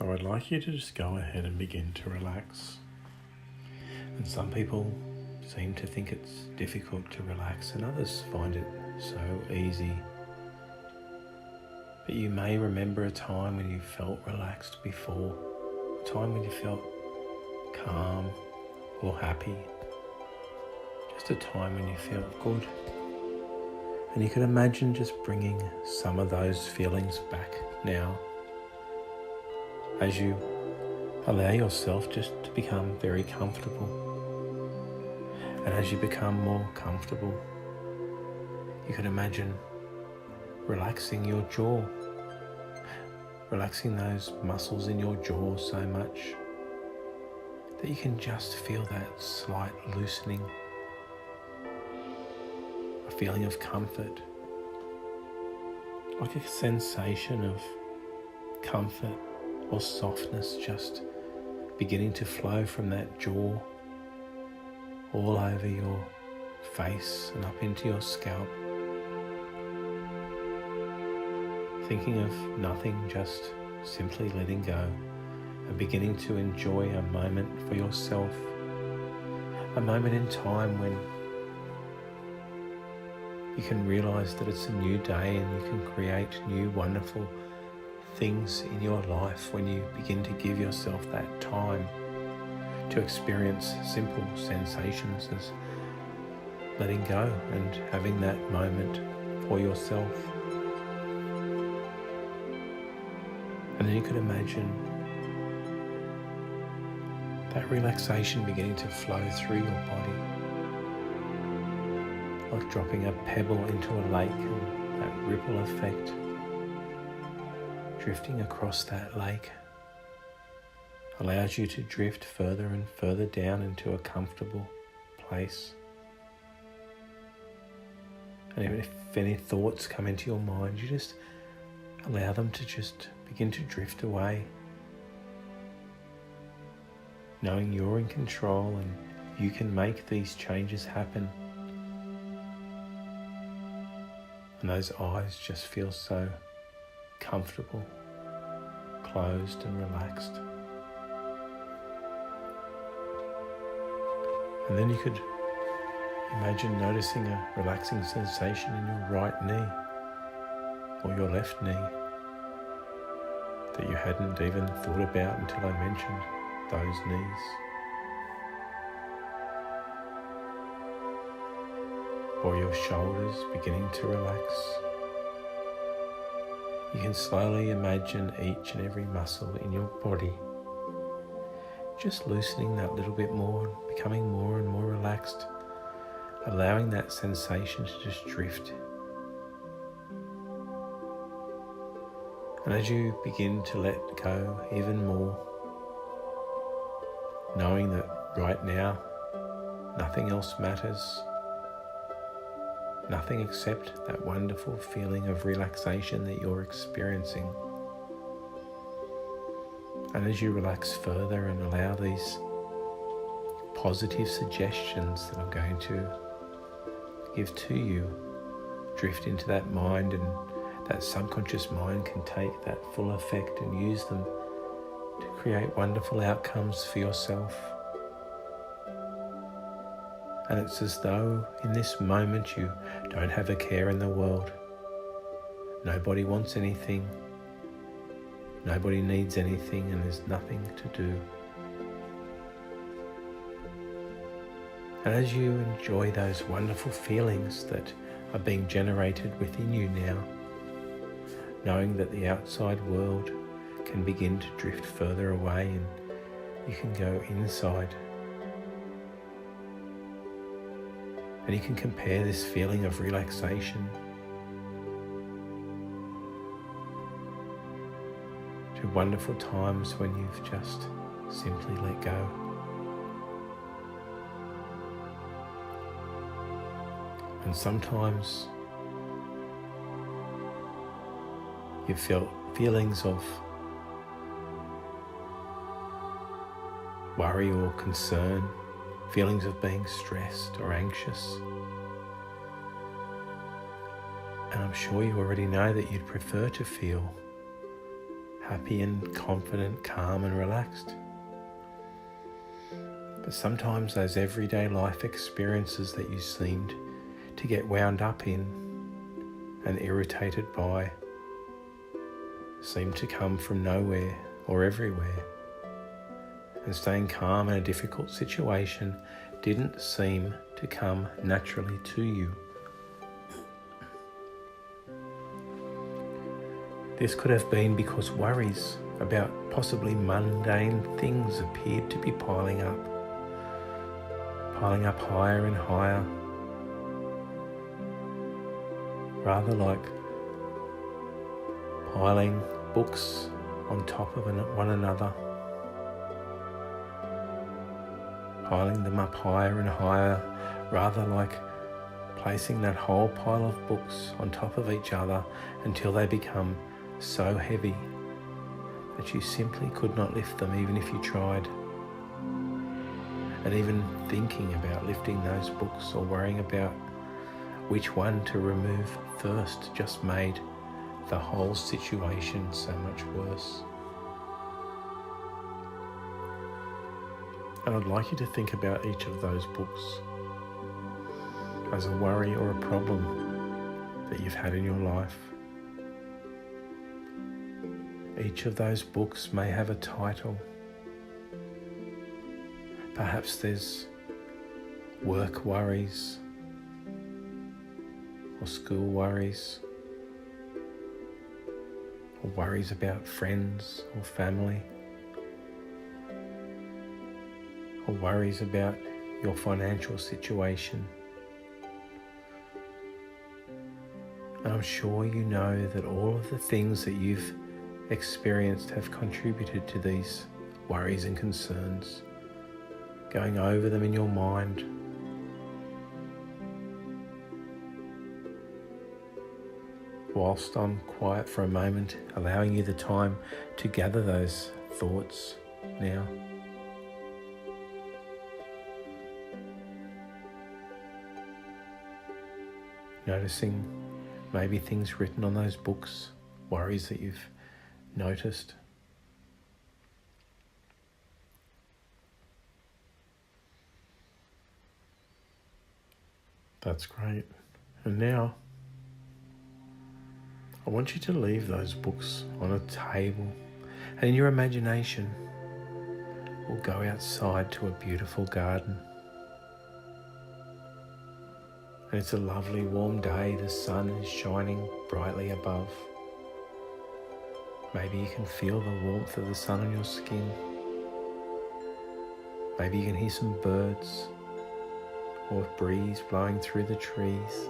So I'd like you to just go ahead and begin to relax. And some people seem to think it's difficult to relax and others find it so easy. But you may remember a time when you felt relaxed before, a time when you felt calm or happy, just a time when you felt good. And you can imagine just bringing some of those feelings back now as you allow yourself just to become very comfortable. And as you become more comfortable, you can imagine relaxing your jaw, relaxing those muscles in your jaw so much that you can just feel that slight loosening, a feeling of comfort, like a sensation of comfort or softness just beginning to flow from that jaw all over your face and up into your scalp. Thinking of nothing, just simply letting go and beginning to enjoy a moment for yourself, a moment in time when you can realize that it's a new day and you can create new wonderful things in your life when you begin to give yourself that time to experience simple sensations as letting go and having that moment for yourself. And then you could imagine that relaxation beginning to flow through your body, like dropping a pebble into a lake, and that ripple effect drifting across that lake allows you to drift further and further down into a comfortable place. And even if any thoughts come into your mind, you just allow them to just begin to drift away, knowing you're in control and you can make these changes happen. And those eyes just feel so comfortable, closed and relaxed. And then you could imagine noticing a relaxing sensation in your right knee or your left knee that you hadn't even thought about until I mentioned those knees. Or your shoulders beginning to relax. You can slowly imagine each and every muscle in your body just loosening that little bit more, becoming more and more relaxed, allowing that sensation to just drift. And as you begin to let go even more, knowing that right now nothing else matters, nothing except that wonderful feeling of relaxation that you're experiencing. And as you relax further and allow these positive suggestions that I'm going to give to you drift into that mind, and that subconscious mind can take that full effect and use them to create wonderful outcomes for yourself. And it's as though in this moment you don't have a care in the world. Nobody wants anything. Nobody needs anything, and there's nothing to do. And as you enjoy those wonderful feelings that are being generated within you now, knowing that the outside world can begin to drift further away and you can go inside. And you can compare this feeling of relaxation to wonderful times when you've just simply let go. And sometimes you felt feelings of worry or concern, feelings of being stressed or anxious. And I'm sure you already know that you'd prefer to feel happy and confident, calm and relaxed. But sometimes those everyday life experiences that you seemed to get wound up in and irritated by seemed to come from nowhere or everywhere. And staying calm in a difficult situation didn't seem to come naturally to you. This could have been because worries about possibly mundane things appeared to be piling up higher and higher, rather like piling books on top of one another, piling them up higher and higher, rather like placing that whole pile of books on top of each other until they become so heavy that you simply could not lift them even if you tried. And even thinking about lifting those books or worrying about which one to remove first just made the whole situation so much worse. And I'd like you to think about each of those books as a worry or a problem that you've had in your life. Each of those books may have a title. Perhaps there's work worries or school worries or worries about friends or family or worries about your financial situation. And I'm sure you know that all of the things that you've experienced have contributed to these worries and concerns. Going over them in your mind, whilst I'm quiet for a moment, allowing you the time to gather those thoughts now. Noticing maybe things written on those books, worries that you've noticed. That's great. And now, I want you to leave those books on a table, and in your imagination, we'll go outside to a beautiful garden. And it's a lovely warm day, the sun is shining brightly above. Maybe you can feel the warmth of the sun on your skin. Maybe you can hear some birds or a breeze blowing through the trees.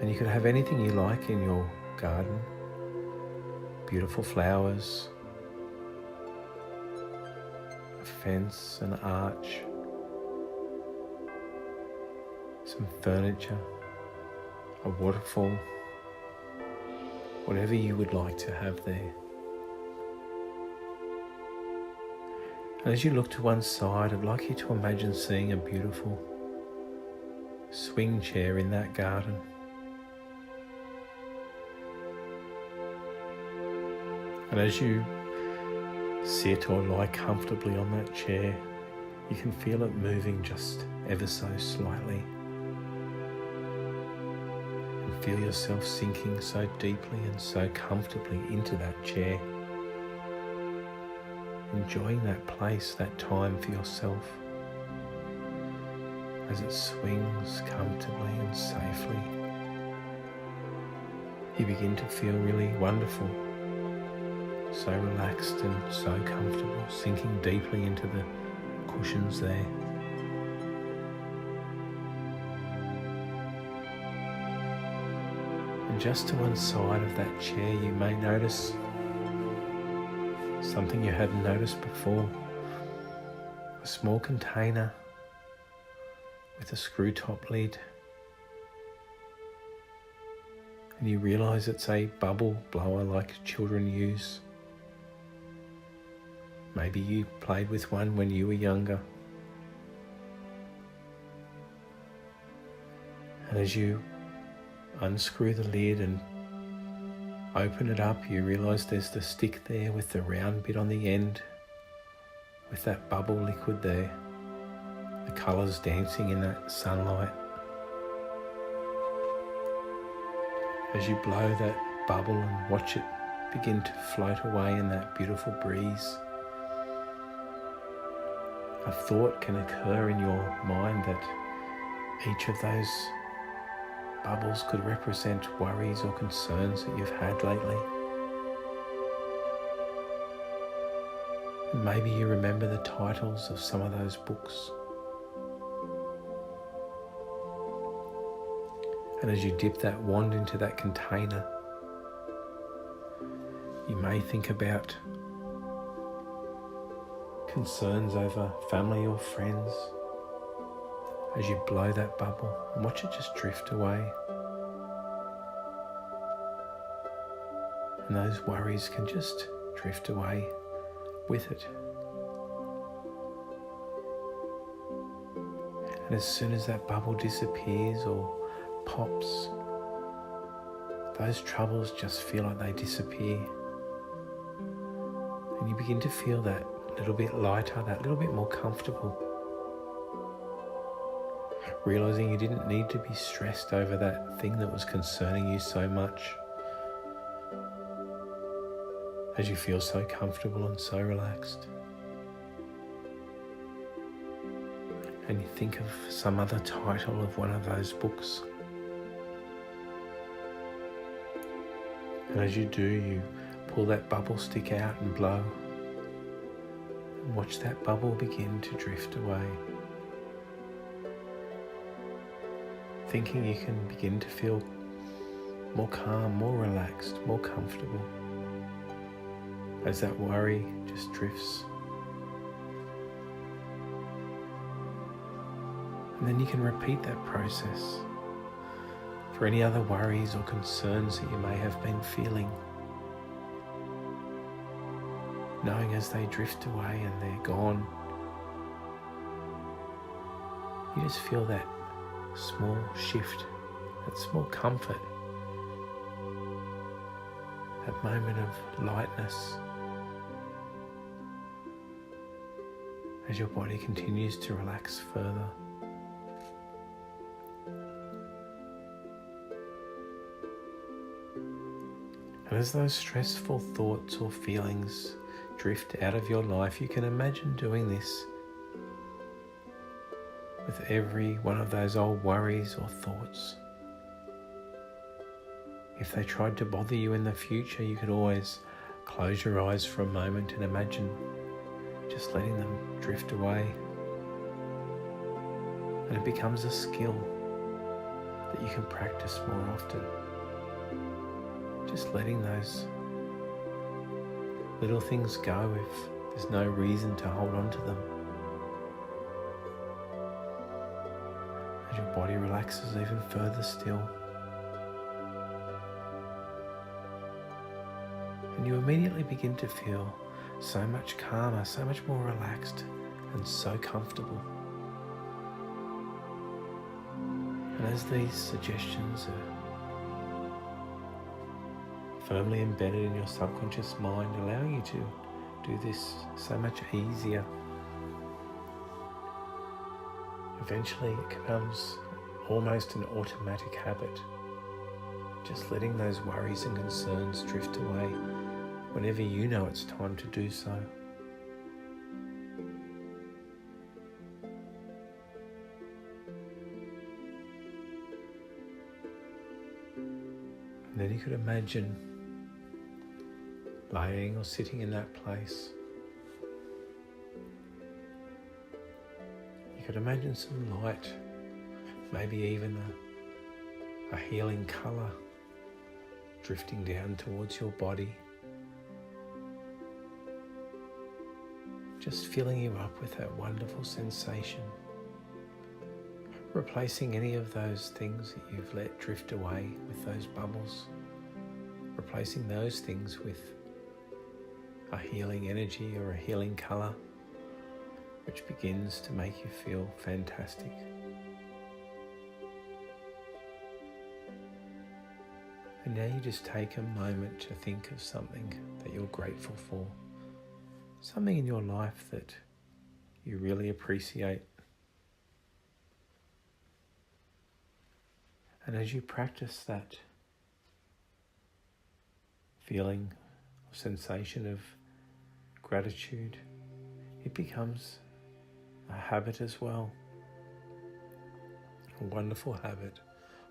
And you could have anything you like in your garden. Beautiful flowers, a fence, an arch, some furniture, a waterfall, whatever you would like to have there. And as you look to one side, I'd like you to imagine seeing a beautiful swing chair in that garden. And as you sit or lie comfortably on that chair, you can feel it moving just ever so slightly. And feel yourself sinking so deeply and so comfortably into that chair. Enjoying that place, that time for yourself as it swings comfortably and safely. You begin to feel really wonderful, so relaxed and so comfortable, sinking deeply into the cushions there. And just to one side of that chair, you may notice something you hadn't noticed before. A small container with a screw top lid. And you realise it's a bubble blower like children use. Maybe you played with one when you were younger. And as you unscrew the lid and open it up, you realise there's the stick there with the round bit on the end, with that bubble liquid there, the colours dancing in that sunlight. As you blow that bubble and watch it begin to float away in that beautiful breeze, a thought can occur in your mind that each of those bubbles could represent worries or concerns that you've had lately. And maybe you remember the titles of some of those books. And as you dip that wand into that container, you may think about concerns over family or friends as you blow that bubble and watch it just drift away. And those worries can just drift away with it. And as soon as that bubble disappears or pops, those troubles just feel like they disappear. And you begin to feel that little bit lighter, that little bit more comfortable. Realising you didn't need to be stressed over that thing that was concerning you so much, as you feel so comfortable and so relaxed. And you think of some other title of one of those books. And as you do, you pull that bubble stick out and blow. And watch that bubble begin to drift away. Thinking you can begin to feel more calm, more relaxed, more comfortable as that worry just drifts. And then you can repeat that process for any other worries or concerns that you may have been feeling, knowing as they drift away and they're gone, you just feel that small shift, that small comfort, that moment of lightness as your body continues to relax further. And as those stressful thoughts or feelings drift out of your life, you can imagine doing this with every one of those old worries or thoughts. If they tried to bother you in the future, you could always close your eyes for a moment and imagine just letting them drift away. And it becomes a skill that you can practice more often. Just letting those little things go if there's no reason to hold on to them. As your body relaxes even further still. And you immediately begin to feel so much calmer, so much more relaxed, and so comfortable. And as these suggestions are firmly embedded in your subconscious mind, allowing you to do this so much easier, eventually it becomes almost an automatic habit, just letting those worries and concerns drift away whenever you know it's time to do so. And then you could imagine laying or sitting in that place. You could imagine some light, maybe even a healing colour drifting down towards your body, just filling you up with that wonderful sensation, replacing any of those things that you've let drift away with those bubbles, replacing those things with a healing energy or a healing colour, which begins to make you feel fantastic. And now you just take a moment to think of something that you're grateful for, something in your life that you really appreciate. And as you practice that feeling or sensation of gratitude, it becomes a habit as well, a wonderful habit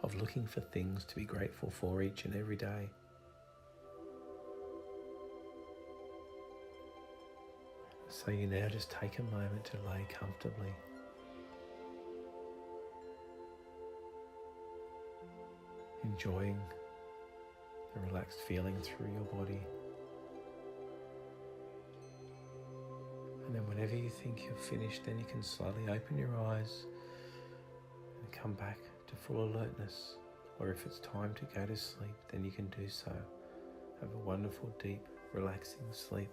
of looking for things to be grateful for each and every day. So you now just take a moment to lay comfortably. Enjoying the relaxed feeling through your body. And then whenever you think you're finished, then you can slowly open your eyes and come back to full alertness. Or if it's time to go to sleep, then you can do so. Have a wonderful, deep, relaxing sleep.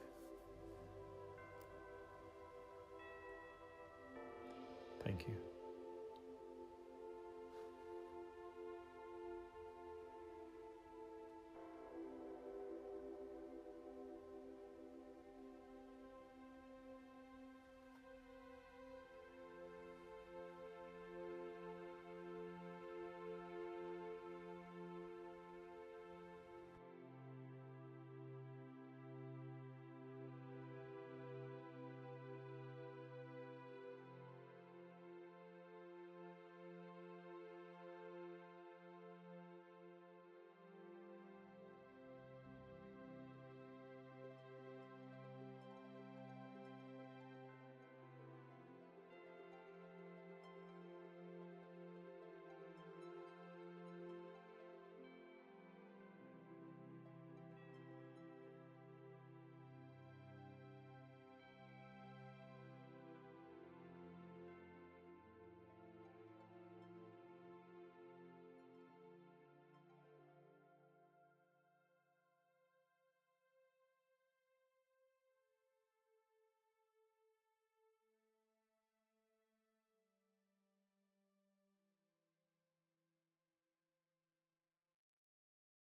Thank you.